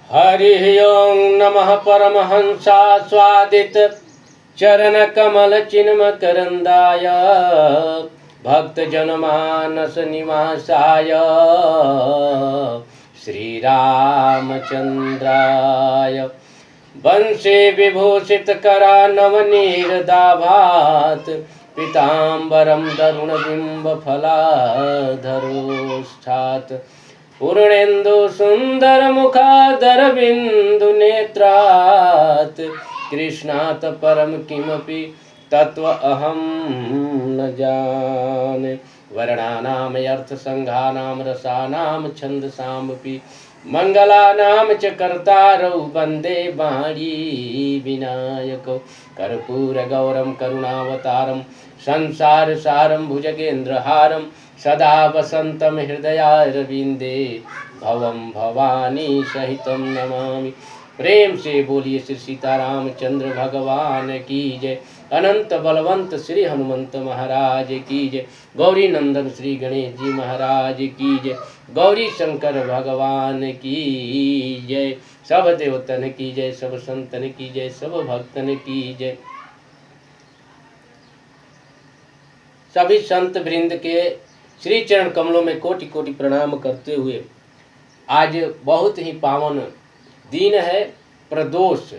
हरि ओं नमः परमहंसास्वादित चरण कमल चिन्म करंदाय भक्त जनमानस निवासाय श्री रामचंद्राय वंशे विभूषित करा नवनीरदाभात पीताम्बरम तरुण बिंब फलाधरोष्ठात् पूर्णेन्दु सुंदर मुखादर बिंदु नेत्रात् कृष्णात् परम किमपि तत्व अहम न जाने वर्णानाम अर्थ संघानाम रसानाम छंदसामपि मंगलानाम च कर्तारौ वंदे वाणी विनायको कर्पूर गौरम करुणावतारम संसार सारम भुजगेन्द्रहारम सदा वसंतम हृदयारविंदे भवम भवानी सहितम नमामि। प्रेम से बोलिए श्री सीतारामचंद्र भगवान की जय। अनंत बलवंत श्री हनुमंत महाराज की जय। गौरी नंदन श्री गणेश जी महाराज की जय। गौरी शंकर भगवान की जय। सब देवतन की जय, सब संतन की जय, सब भक्तन की जय। सभी संत वृंद के श्री चरण कमलों में कोटि कोटि प्रणाम करते हुए आज बहुत ही पावन दिन है, प्रदोष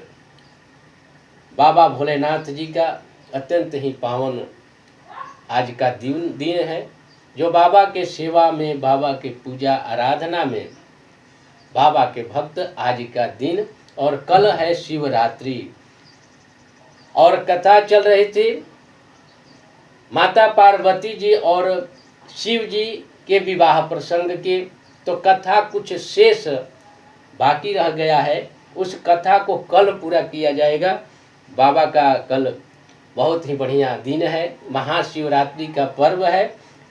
बाबा भोलेनाथ जी का अत्यंत ही पावन आज का दिन है, जो बाबा के सेवा में, बाबा के पूजा आराधना में बाबा के भक्त आज का दिन। और कल है शिवरात्रि और कथा चल रही थी माता पार्वती जी और शिव जी के विवाह प्रसंग की। तो कथा कुछ शेष बाकी रह गया है, उस कथा को कल पूरा किया जाएगा। बाबा का कल बहुत ही बढ़िया दिन है, महाशिवरात्रि का पर्व है।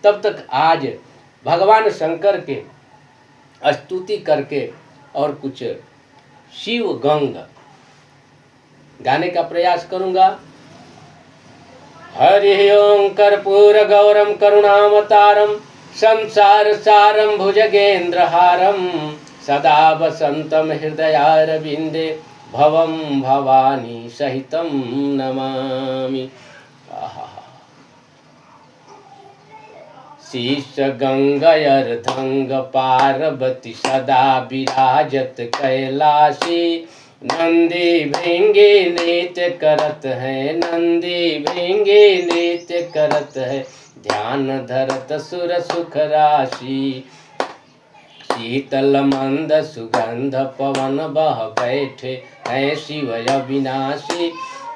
तब तक आज भगवान शंकर के स्तुति करके और कुछ शिव गंग गाने का प्रयास करूंगा। हरि ओं कर्पूर गौरम करुणावतारम संसार सारम भुजगेन्द्रहारम सदा वसंतम हृदयारविंदे भवम भवानी सहितम नमामि। शीश गंगयर्धंग पार्वती सदा विराजत कैलाशी नंदी भृंगी नृत्य करत है, नंदी भृंगी नृत्य करत है ध्यान धरत सुर सुख राशि। शीतल मंद सुगंध पवन बह बैठे है शिव अविनाशी।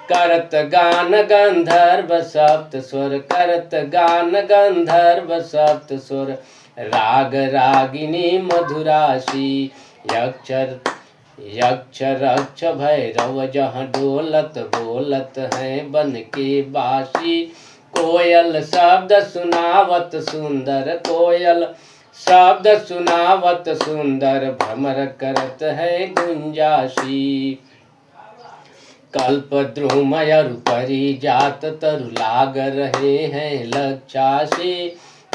करत गान गंधर्व सप्त स्वर, करत गान गंधर्व सप्त स्वर राग रागिनी मधुराशी। यक्ष रक्ष भैरव जहाँ डोलत बोलत हैं बन के बासी। कोयल शब्द सुनावत सुंदर, कोयल शब्द सुनावत सुंदर भ्रमर करत है गुंजासी। कल्प द्रुमयरु परिजात तरु लाग रहे हैं लक्षासी।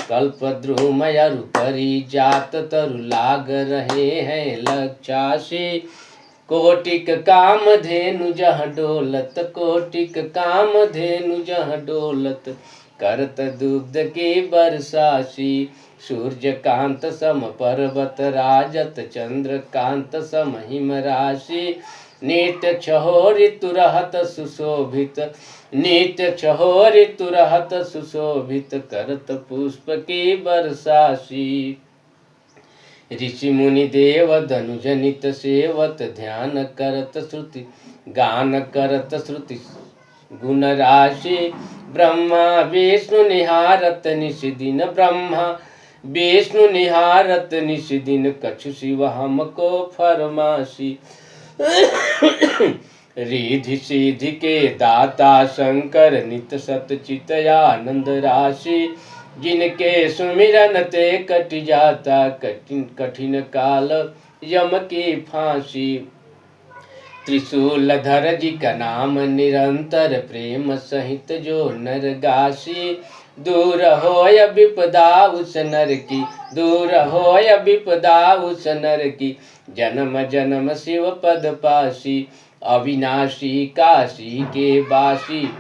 कल्प द्रुमयरु परिजात तरु लाग रहे हैं लक्षासी। कोटिक काम धेनु जह डोलत, कोटिक काम धेनु जह डोलत करत दुग्ध की बरसासी। सूर्य कांत सम पर्वत राजत चंद्र कांत सम हिम राशि। नित्य छहो ऋतु रहत सुशोभित, नित्य छहो ऋतु रहत सुशोभित करत पुष्प की बरसासी। ऋषि मुनि देव धनुज नित सेवत ध्यान करत श्रुति गान करत श्रुति गुण राशि। ब्रह्मा विष्णु निहारत निश दिन, ब्रह्मा विष्णु निहारत निश दिन कछु शिव हमको फरमासी। रिधि सिद्धि के दाता शंकर नित सत चित आनंद राशि। जिनके सुमिरन ते कट जाता कठिन कठिन काल यम की फांसी। त्रिशूलधर जी का नाम निरंतर प्रेम सहित जो नर गासी। दूर होय विपदा उस नर की, दूर होय विपदा उस नर की, जन्म जन्म शिव पद पासी, अविनाशी काशी के बासी,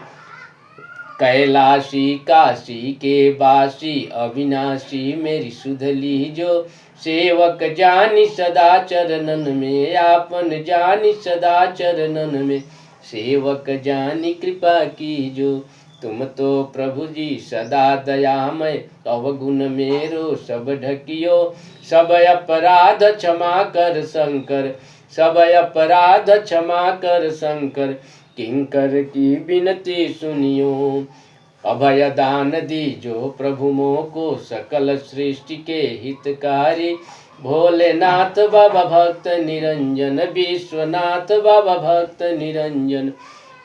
कैलाशी काशी के बासी, अविनाशी मेरी सुध लीजो, सेवक जानी सदा चरणन में, आपन जानी सदा चरणन में, सेवक जानी कृपा कीजो, तुम तो प्रभु जी सदा दयामय, अवगुण मेरो सब ढकियो, सब अपराध क्षमा कर शंकर, सब अपराध क्षमा कर शंकर, किंकर की विनती सुनियो, अभय दान दीजो प्रभु मोको, सकल सृष्टि के हितकारी, भोलेनाथ बाबा भक्त निरंजन, विश्वनाथ बाबा भक्त निरंजन,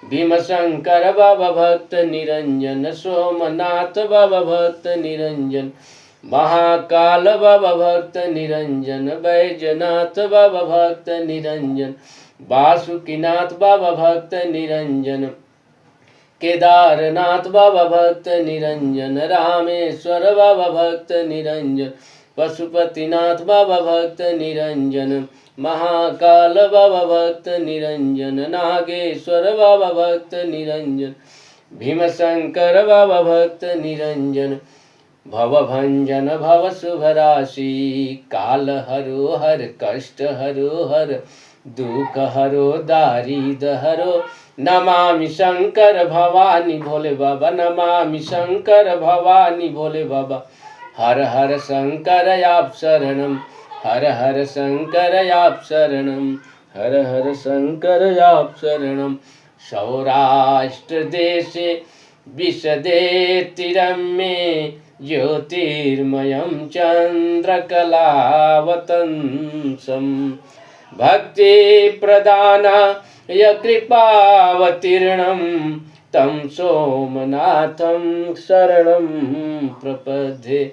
भीम शंकर बाबा भक्त निरंजन, सोमनाथ बाबा भक्त निरंजन, महाकाल बाबा भक्त निरंजन, बैजनाथ बाबा भक्त निरंजन, वासुकीनाथ बाबा भक्त निरंजन, केदारनाथ बाबा भक्त निरंजन, रामेश्वर बाबा भक्त निरंजन, पशुपतिनाथ बाबा भक्त निरंजन, महाकाल बाबा भक्त निरंजन, नागेश्वर बाबा भक्त निरंजन, भीमशंकर बाबा भक्त निरंजन, भवभंजन भव शुभ राशि, काल हरो हर कष्ट हरो हर, दुख हरो दारिद हरो, नमामि शंकर भवानी भोले बाबा, नमामि शंकर भवानी भोले बाबा, हर हर शंकर आप शरणम, हर हर शंकर आप शरणम, हर हर शंकर आप शरणम, सौराष्ट्र देशे विशदे तिरम्मे, ज्योतिर्मयं चन्द्रकलावतंसं, भक्ति प्रदानाय कृपावतीर्णं, तं सोमनाथं शरणं प्रपद्ये,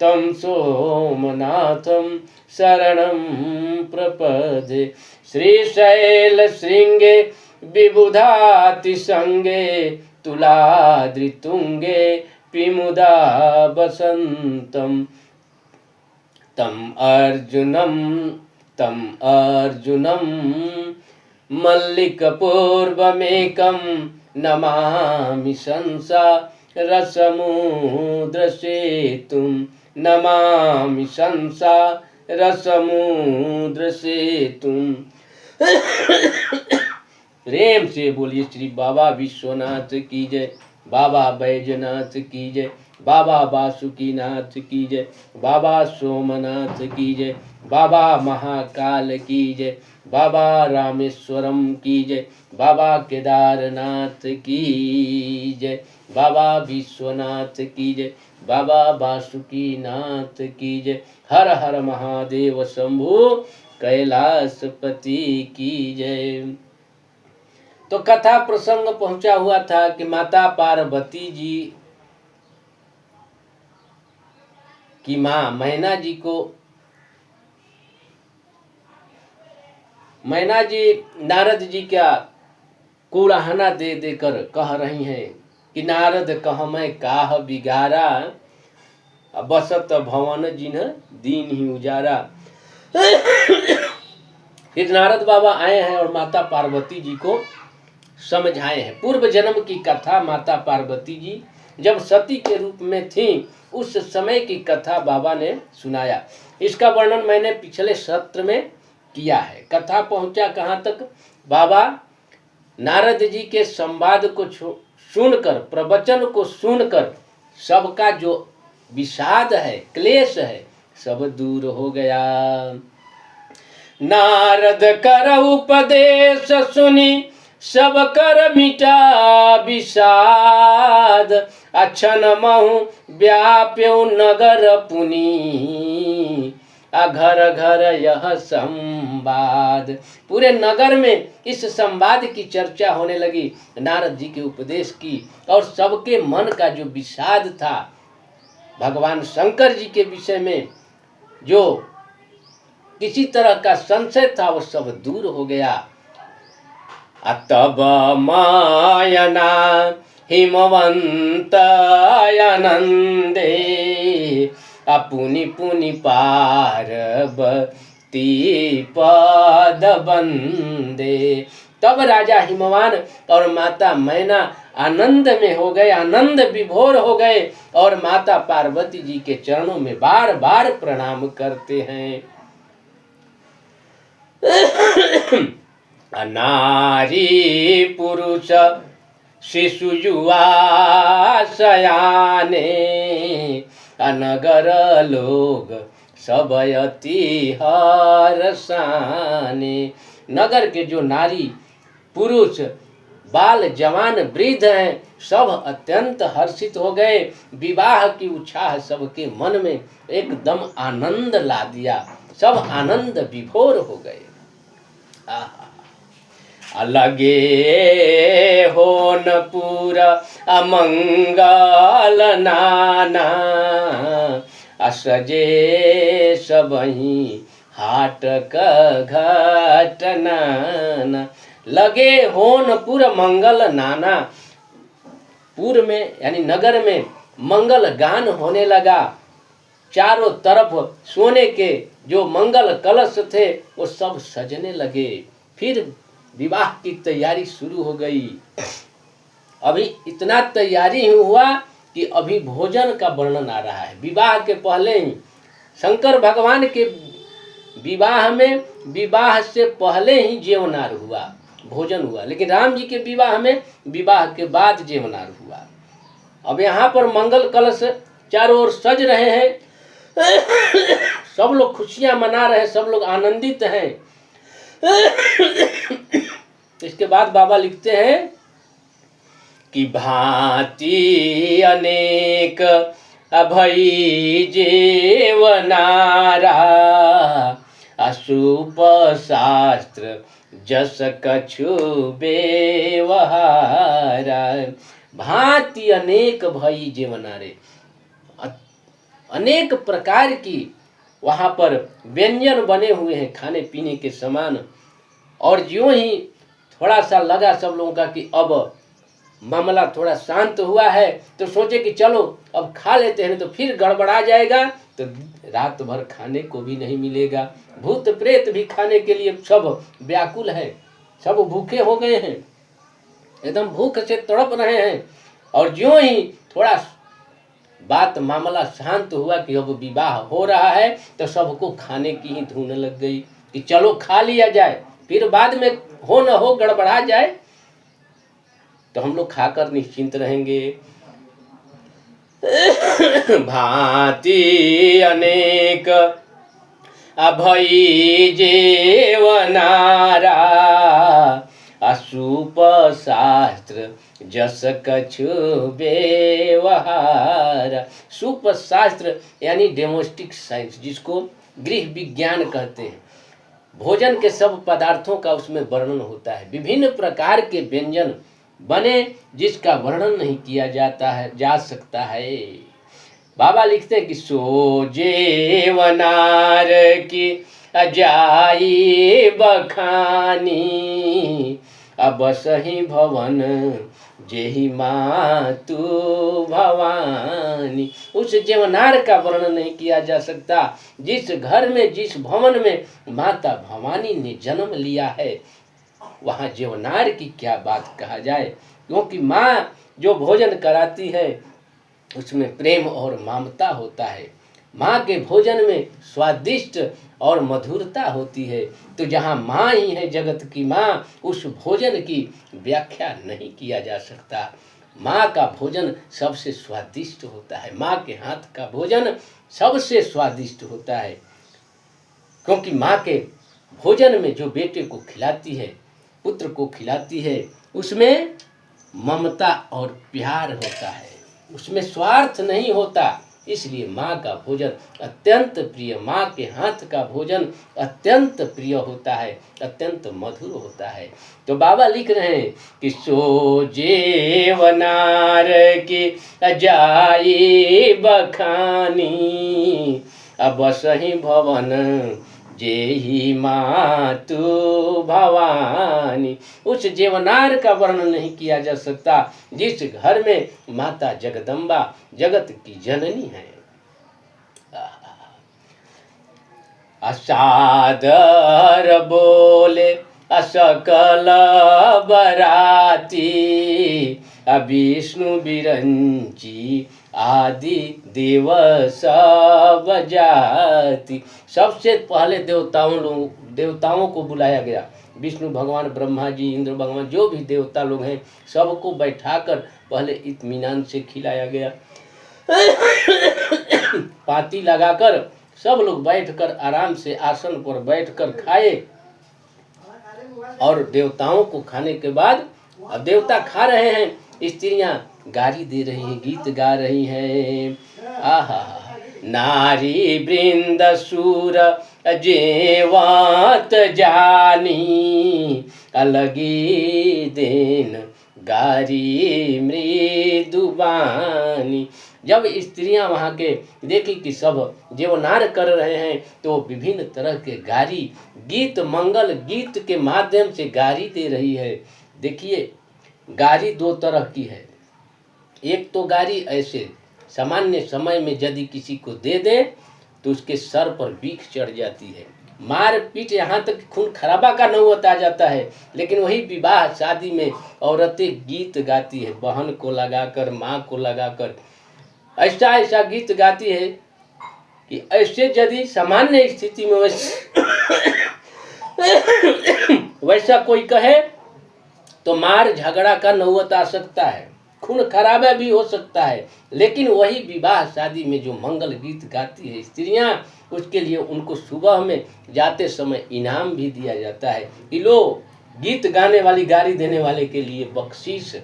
तं सोमनाथं शरणं प्रपद्ये, श्रीशैल शृंगे विबुधातिसंगे, तुलाद्रितुंगे पिमुदा बसंतं, तम अर्जुनं मल्लिकपूर्वमेकं, नमामि संसारसमुद्रसेतुं, नमामि संसारसमुद्रसेतुं। प्रेम से बोलिए श्री बाबा विश्वनाथ की जय, बाबा बैजनाथ की जय, बाबा वासुकीनाथ की जय, बाबा सोमनाथ की जय, बाबा महाकाल की जय, बाबा रामेश्वरम की जय, बाबा केदारनाथ की जय, बाबा विश्वनाथ की जय, बाबा वासुकीनाथ की जय। हर हर महादेव शंभु कैलाशपति की जय। तो कथा प्रसंग पहुंचा हुआ था कि माता पार्वती जी की मां मैना जी को, मैना जी नारद जी का कुड़ाहना दे देकर कह रही हैं कि नारद कह मैं काह बिगारा, बसत भवन जिन्ह दीन ही उजारा। फिर नारद बाबा आए हैं और माता पार्वती जी को समझाए हैं। पूर्व जन्म की कथा माता पार्वती जी जब सती के रूप में थी उस समय की कथा बाबा ने सुनाया। इसका वर्णन मैंने पिछले सत्र में किया है। कथा पहुंचा कहाँ तक? बाबा नारद जी के संवाद को सुनकर, प्रवचन को सुनकर सबका जो विषाद है, क्लेश है, सब दूर हो गया। नारद कर उपदेश सुनी सब कर मिटा विषाद, अक्षण महु व्याप्यो नगर पुनी, घर घर यह संवाद। पूरे नगर में इस संवाद की चर्चा होने लगी, नारद जी के उपदेश की, और सबके मन का जो विषाद था भगवान शंकर जी के विषय में, जो किसी तरह का संशय था, वो सब दूर हो गया। तब मायना हिमवंत आनंदे अपुनि पुनि पार्वती पद बंदे। तब राजा हिमवान और माता मैना आनंद में हो गए, आनंद विभोर हो गए और माता पार्वती जी के चरणों में बार बार प्रणाम करते हैं। नारी पुरुष शिशु युवा सयाने अनगर लोग सब अति हर्षाने। नगर के जो नारी पुरुष बाल जवान वृद्ध हैं सब अत्यंत हर्षित हो गए। विवाह की उत्साह सबके मन में एकदम आनंद ला दिया, सब आनंद विभोर हो गए। अलगे होन पूरा अमंगल नाना असजे सबही हाट घटना। लगे होन पुर मंगल नाना, पुर में यानी नगर में मंगल गान होने लगा। चारों तरफ सोने के जो मंगल कलश थे वो सब सजने लगे। फिर विवाह की तैयारी शुरू हो गई। अभी इतना तैयारी हुआ कि अभी भोजन का वर्णन आ रहा है। विवाह के पहले ही शंकर भगवान के विवाह में, विवाह से पहले ही जेवनार हुआ, भोजन हुआ। लेकिन राम जी के विवाह में विवाह के बाद जेवनार हुआ। अब यहाँ पर मंगल कलश चारों ओर सज रहे हैं, सब लोग खुशियां मना रहे हैं, सब लोग आनंदित हैं। इसके बाद बाबा लिखते हैं कि भांति अनेक अभई जेवनारा अशुप शास्त्र जस कछु बेवहारा। भांति अनेक भई जेवनारे, अनेक प्रकार की वहाँ पर व्यंजन बने हुए हैं खाने पीने के सामान। और ज्यों ही थोड़ा सा लगा सब लोगों का कि अब मामला थोड़ा शांत हुआ है तो सोचे कि चलो अब खा लेते हैं, तो फिर गड़बड़ा जाएगा तो रात भर खाने को भी नहीं मिलेगा। भूत प्रेत भी खाने के लिए सब व्याकुल है, सब भूखे हो गए हैं, एकदम भूख से तड़प रहे हैं। और ज्यों ही थोड़ा बात मामला शांत हुआ कि अब विवाह हो रहा है तो सबको खाने की ही धुन लग गई कि चलो खा लिया जाए, फिर बाद में हो न हो गड़बड़ा जाए तो हम लोग खाकर निश्चिंत रहेंगे। भांति अनेक अभई जेवनारा अशुप शास्त्र जस कछु बेवहार। सुप शास्त्र यानी डोमेस्टिक साइंस, जिसको गृह विज्ञान कहते हैं। भोजन के सब पदार्थों का उसमें वर्णन होता है। विभिन्न प्रकार के व्यंजन बने जिसका वर्णन नहीं किया जाता है, जा सकता है। बाबा लिखते हैं कि सो जेवनार की अजाई बखानी अब सही भवन जेहि मातु भवानी। उस जेवनार का वर्णन नहीं किया जा सकता जिस घर में, जिस भवन में माता भवानी ने जन्म लिया है। वहाँ जेवनार की क्या बात कहा जाए, क्योंकि माँ जो भोजन कराती है उसमें प्रेम और ममता होता है। माँ के भोजन में स्वादिष्ट और मधुरता होती है। तो जहाँ माँ ही है जगत की माँ, उस भोजन की व्याख्या नहीं किया जा सकता। माँ का भोजन सबसे स्वादिष्ट होता है, माँ के हाथ का भोजन सबसे स्वादिष्ट होता है। क्योंकि माँ के भोजन में जो बेटे को खिलाती है, पुत्र को खिलाती है, उसमें ममता और प्यार होता है, उसमें स्वार्थ नहीं होता। इसलिए माँ का भोजन अत्यंत प्रिय, माँ के हाथ का भोजन अत्यंत प्रिय होता है, अत्यंत मधुर होता है। तो बाबा लिख रहे हैं कि सो जेवनार की अजाई बखानी अब सही भवन जेहि मातु भवानी। उस जीवनार का वर्णन नहीं किया जा सकता जिस घर में माता जगदम्बा जगत की जननी है। असादर बोले असकल बराती, विष्णु बिरंची आदि देव सब जाति। सबसे पहले देवताओं को बुलाया गया। विष्णु भगवान, ब्रह्मा जी, इंद्र भगवान, जो भी देवता लोग हैं सबको बैठाकर पहले इत्मीनान से खिलाया गया। पाती लगाकर सब लोग बैठकर आराम से आसन पर बैठकर खाए। और देवताओं को खाने के बाद अब देवता खा रहे हैं, स्त्रियां गारी दे रही हैं, गीत गा रही हैं। आहा, नारी वृंद सूर जेवत जानी, अलगी देन गारी मृदुबानी। जब स्त्रियां वहाँ के देखी कि सब जेवनार कर रहे हैं तो विभिन्न तरह के गारी, गीत, मंगल गीत के माध्यम से गारी दे रही है। देखिए, गारी दो तरह की है। एक तो गारी ऐसे सामान्य समय में यदि किसी को दे दे तो उसके सर पर बीख चढ़ जाती है, मार पीट, यहाँ तक खून खराबा का नौबत आ जाता है। लेकिन वही विवाह शादी में औरतें गीत गाती है, बहन को लगाकर, माँ को लगाकर, ऐसा ऐसा गीत गाती है कि ऐसे यदि सामान्य स्थिति में वैसा कोई कहे तो मार झगड़ा का नौबत आ सकता है, खून खराबा भी हो सकता है। लेकिन वही विवाह शादी में जो मंगल गीत गाती है स्त्रियां, उसके लिए उनको सुबह में जाते समय इनाम भी दिया जाता है कि लो, गीत गाने वाली, गारी देने वाले के लिए बख्शीश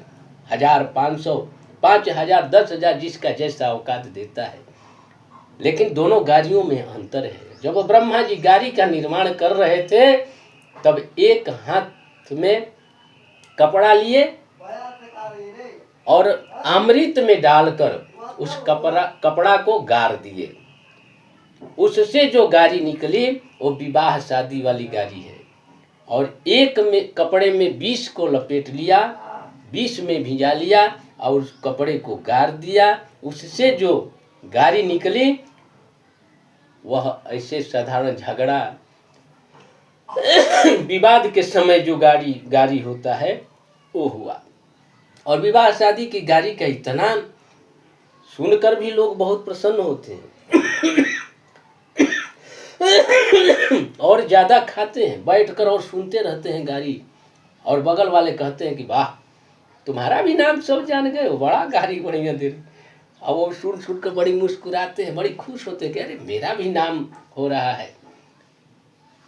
1000, 500, 5000, 10,000, जिसका जैसा औकात देता है। लेकिन दोनों गारियों में अंतर है। जब ब्रह्मा जी गारी का निर्माण कर रहे थे तब एक हाथ में कपड़ा लिए और अमृत में डालकर उस कपड़ा को गार दिए। उससे जो गारी निकली वो विवाह शादी वाली गारी है। और एक में कपड़े में 20 को लपेट लिया, 20 में भिजा लिया और उस कपड़े को गार दिया। उससे जो गारी निकली वह ऐसे साधारण झगड़ा विवाद के समय जो गारी होता है वो हुआ। और विवाह शादी की गारी का इतना सुनकर भी लोग बहुत प्रसन्न होते हैं और ज़्यादा खाते हैं, बैठकर और सुनते रहते हैं गारी। और बगल वाले कहते हैं कि वाह, तुम्हारा भी नाम सब जान गए हो, बड़ा गारी बढ़िया दे रहे। अब वो सुन कर बड़ी मुस्कुराते हैं, बड़ी खुश होते हैं कि अरे मेरा भी नाम हो रहा है।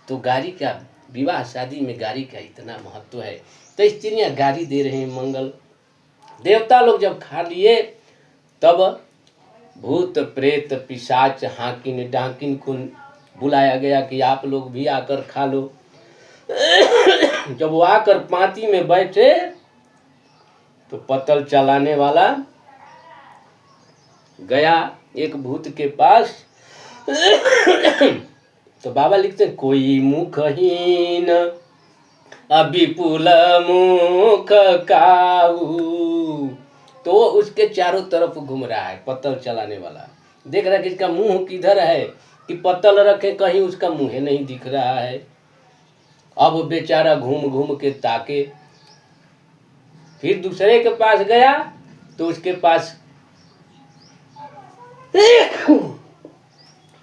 तो गारी का, विवाह शादी में गारी का इतना महत्व है। तो स्त्रियां गारी दे रहे हैं मंगल। देवता लोग जब खा लिए तब भूत प्रेत पिशाच हाकिन डाकिन को बुलाया गया कि आप लोग भी आकर खा लो। जब वो आकर पाती में बैठे तो पतल चलाने वाला गया एक भूत के पास। तो बाबा लिखते हैं, कोई मुखहीन विपुल मुख काऊ। तो उसके चारों तरफ घूम रहा है पत्तल चलाने वाला, देख रहा है कि इसका मुंह किधर है, कि पत्तल रखे कहीं उसका मुंह नहीं दिख रहा है। अब बेचारा घूम घूम के ताके, फिर दूसरे के पास गया तो उसके पास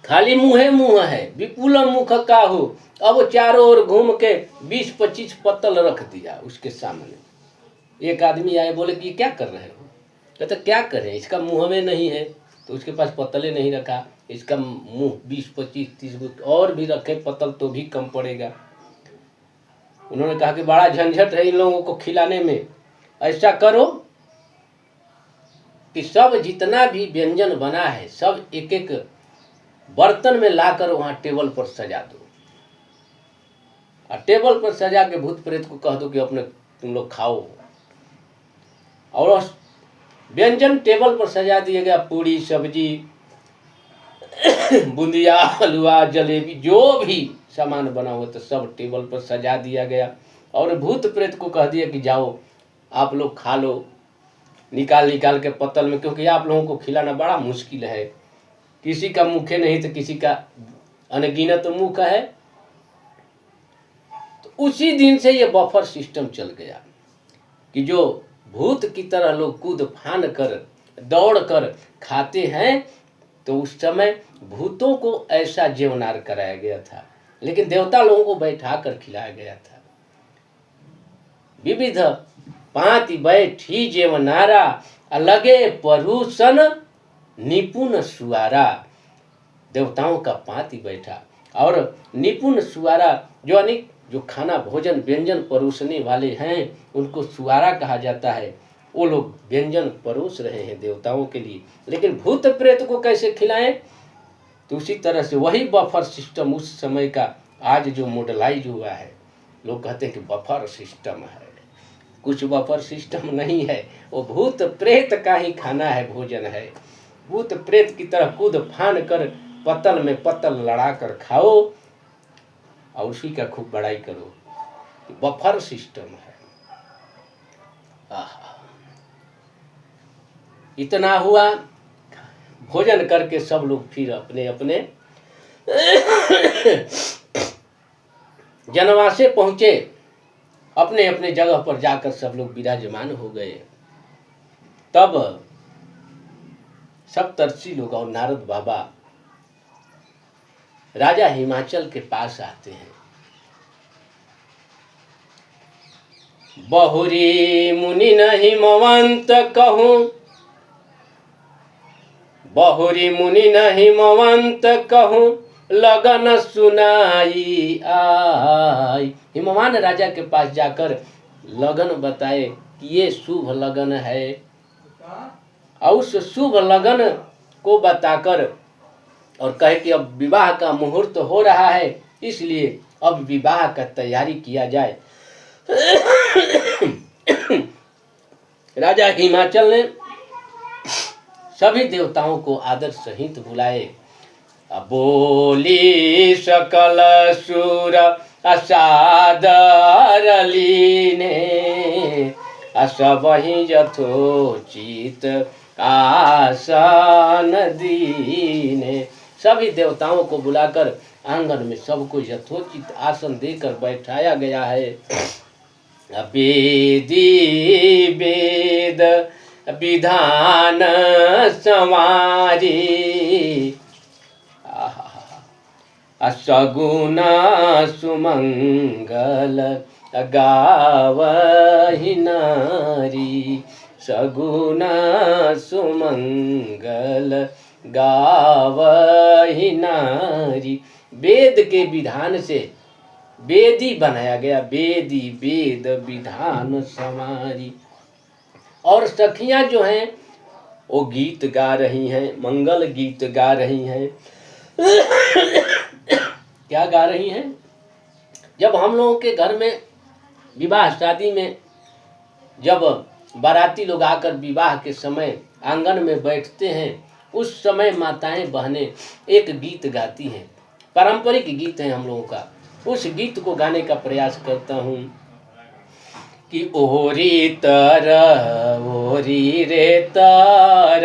खाली मुंह है, विपुल मुख काहू। अब वो चारों ओर घूम के 20-25 पत्तल रख दिया उसके सामने। एक आदमी आए, बोले कि क्या कर रहे हो? कहते क्या करें, इसका मुंह में नहीं है तो उसके पास पत्तले नहीं रखा, इसका मुंह 20-25-30 और भी रखे पत्तल तो भी कम पड़ेगा। उन्होंने कहा कि बड़ा झंझट है इन लोगों को खिलाने में, ऐसा करो कि सब जितना भी व्यंजन बना है सब एक एक बर्तन में लाकर वहां टेबल पर सजा दो, और टेबल पर सजा के भूत प्रेत को कह दो कि अपने तुम लोग खाओ। और व्यंजन टेबल पर सजा दिया गया, पूड़ी सब्जी बूंदिया हलवा जलेबी जो भी सामान बना हुआ तो सब टेबल पर सजा दिया गया और भूत प्रेत को कह दिया कि जाओ आप लोग खा लो, निकाल निकाल के पत्तल में, क्योंकि आप लोगों को खिलाना बड़ा मुश्किल है। किसी का मुखे नहीं तो किसी का अनगिनत मुख है। तो उसी दिन से ये बफर सिस्टम चल गया कि जो भूत की तरह लोग कूद फान कर दौड़ कर खाते हैं, तो उस समय भूतों को ऐसा जेवनार कराया गया था, लेकिन देवता लोगों को बैठा कर खिलाया गया था। विविध पांति बैठी जेवनारा, लगे परुषन निपुण सुआरा। देवताओं का पांति बैठा और निपुण सुआरा, जो अनेक जो खाना भोजन व्यंजन परोसने वाले हैं उनको सुआरा कहा जाता है। वो लोग व्यंजन परोस रहे हैं देवताओं के लिए, लेकिन भूत प्रेत को कैसे खिलाएं? तो उसी तरह से वही बफर सिस्टम उस समय का आज जो मॉडलाइज हुआ है, लोग कहते हैं कि बफर सिस्टम है। कुछ बफर सिस्टम नहीं है, वो भूत प्रेत का ही खाना है, भोजन है। भूत प्रेत की तरह कूद फान कर पत्तल में पत्तल लड़ा कर खाओ और उसी का खूब बड़ाई करो। बफर सिस्टम है। इतना हुआ, भोजन करके सब लोग फिर अपने अपने जनवासे पहुंचे, अपने अपने जगह पर जाकर सब लोग विराजमान हो गए। तब सप्तर्षि लोग और नारद बाबा राजा हिमाचल के पास आते हैं। बहुरी मुनि न हिमवंत कहूं, बहुरी मुनि न हिमवंत कहूं, लगन सुनाई आई। हिमवान राजा के पास जाकर लगन बताए कि ये शुभ लगन है, और उस शुभ लगन को बताकर और कहे कि अब विवाह का मुहूर्त हो रहा है, इसलिए अब विवाह का तैयारी किया जाए। राजा हिमाचल ने सभी देवताओं को आदर सहित बुलाए। बोली सकल सुर असादर लीने, सबहि यथोचित आसन दीने। सभी देवताओं को बुलाकर आंगन में सबको यथोचित आसन देकर बैठाया गया है। वेदी वेद विधान संवारी, सगुन सुमंगल गावहि नारी, सगुन सुमंगल गावहि नारी। वेद के विधान से वेदी बनाया गया, वेदी वेद विधान संवारी। और सखियां जो हैं वो गीत गा रही हैं, मंगल गीत गा रही हैं। क्या गा रही हैं? जब हम लोगों के घर में विवाह शादी में जब बाराती लोग आकर विवाह के समय आंगन में बैठते हैं, उस समय माताएं बहनें एक गीत गाती हैं, पारंपरिक गीत है हम लोगों का। उस गीत को गाने का प्रयास करता हूँ कि ओरी तर ओरी रे तर,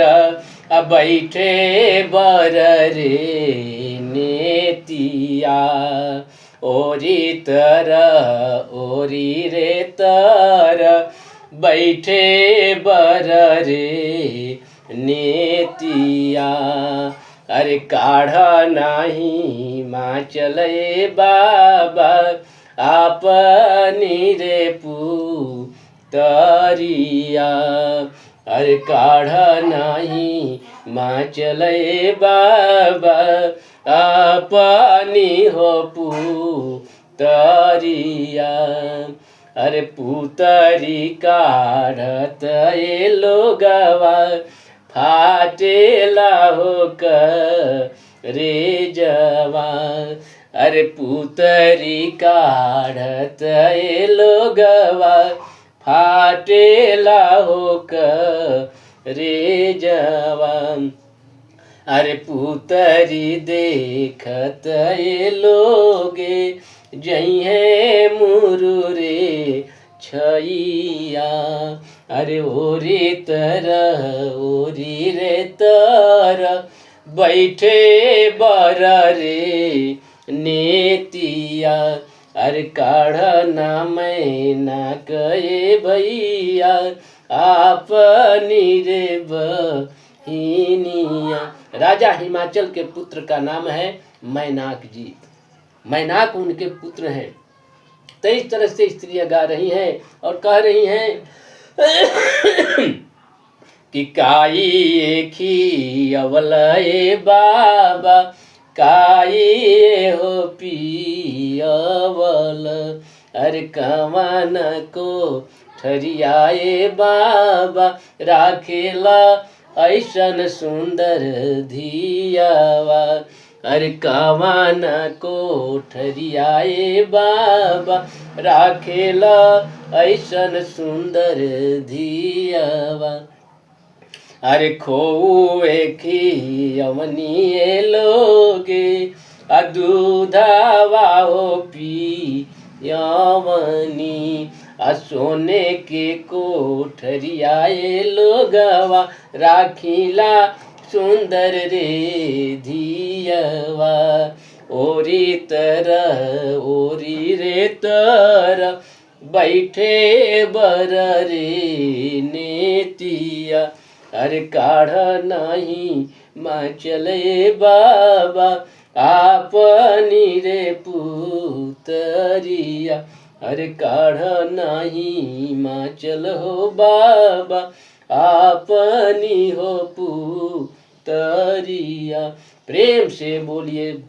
बैठे बर रे नेतिया। ओरी तर ओरी रे तर, बैठे बर रे नेतिया। अरे काढ़ा नाही माँ चले बाबा, आपनी रे पुतरिया। अरे काढ़ा नाही माँ चले बाबा, आपनी हो पुतरिया। अरे पुतरी काढ़त ये लोगवा, फाटेला हो रे जवान। अरे पुतरी काढ़त ये लोगवा, फाटेला हो रे जवान। अरे पुतरी देखत ये लोगे जई है मुरुरे छैया। अरे ओरी तरह ओरी रे तरह बैठे बर रे नेतिया। अरे काढ़ना मैना कहे भैया आपनी रे बहिनिया। राजा हिमाचल के पुत्र का नाम है मैनाक जी। मैनाक उनके पुत्र हैं। तो इस तरह से स्त्रियां गा रही हैं और कह रही हैं कि काई खी अवलये बाबा काई हो पियवल। अरे कवन को ठरियाए बाबा राखेला ऐसन सुंदर धियावा। अरे कवन को ठरियाए बाबा राखेला ऐसन सुंदर धियावा। अरे खोए की अवनी लोगे दूधावा हो पी यवनी। सोने के कोठरियाए लोगवा राखीला सुंदर रे धियवा। ओरी तरह ओरी रे तरह बैठे बर रे नेतिया। अरे काढ़ नहीं माँ चले बाबा आपनी रे पुतरिया। अरे काढ़ नहीं माँ चल हो बाबा आपनी हो पुतरिया। प्रेम से बोलिए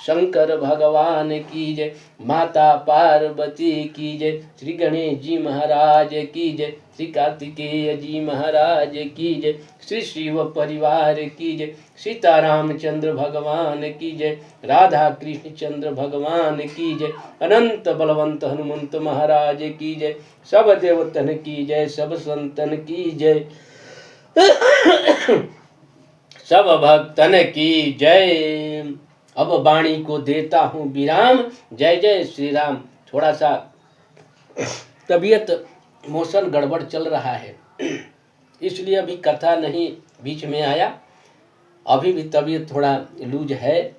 शंकर भगवान की जय, माता पार्वती की जय, श्री गणेश जी महाराज की जय, श्री कार्तिकेय जी महाराज की जय, श्री शिव परिवार की जय, सीता रामचंद्र भगवान की जय, राधा कृष्ण चंद्र भगवान की जय, अनंत बलवंत हनुमंत महाराज की जय, सब देवतन की जय, सब संतन की जय, सब भक्तन की जय। अब वाणी को देता हूँ विराम। जय जय श्री राम। थोड़ा सा तबीयत मोशन गड़बड़ चल रहा है, इसलिए अभी कथा नहीं बीच में आया। अभी भी तबीयत थोड़ा लूज है।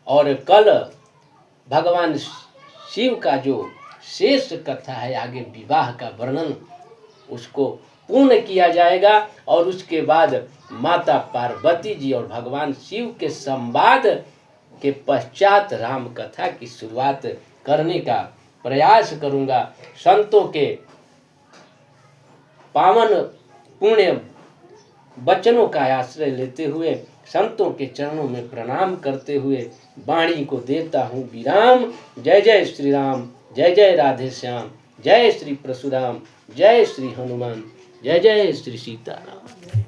और कल भगवान शिव का जो शेष कथा है, आगे विवाह का वर्णन, उसको पूर्ण किया जाएगा। और उसके बाद माता पार्वती जी और भगवान शिव के संवाद के पश्चात राम कथा की शुरुआत करने का प्रयास करूंगा। संतों के पावन पुण्य वचनों का आश्रय लेते हुए, संतों के चरणों में प्रणाम करते हुए वाणी को देता हूँ विराम। जय जय श्री राम, जय जय राधे श्याम, जय श्री परशुराम, जय श्री हनुमान, जय जय श्री सीताराम।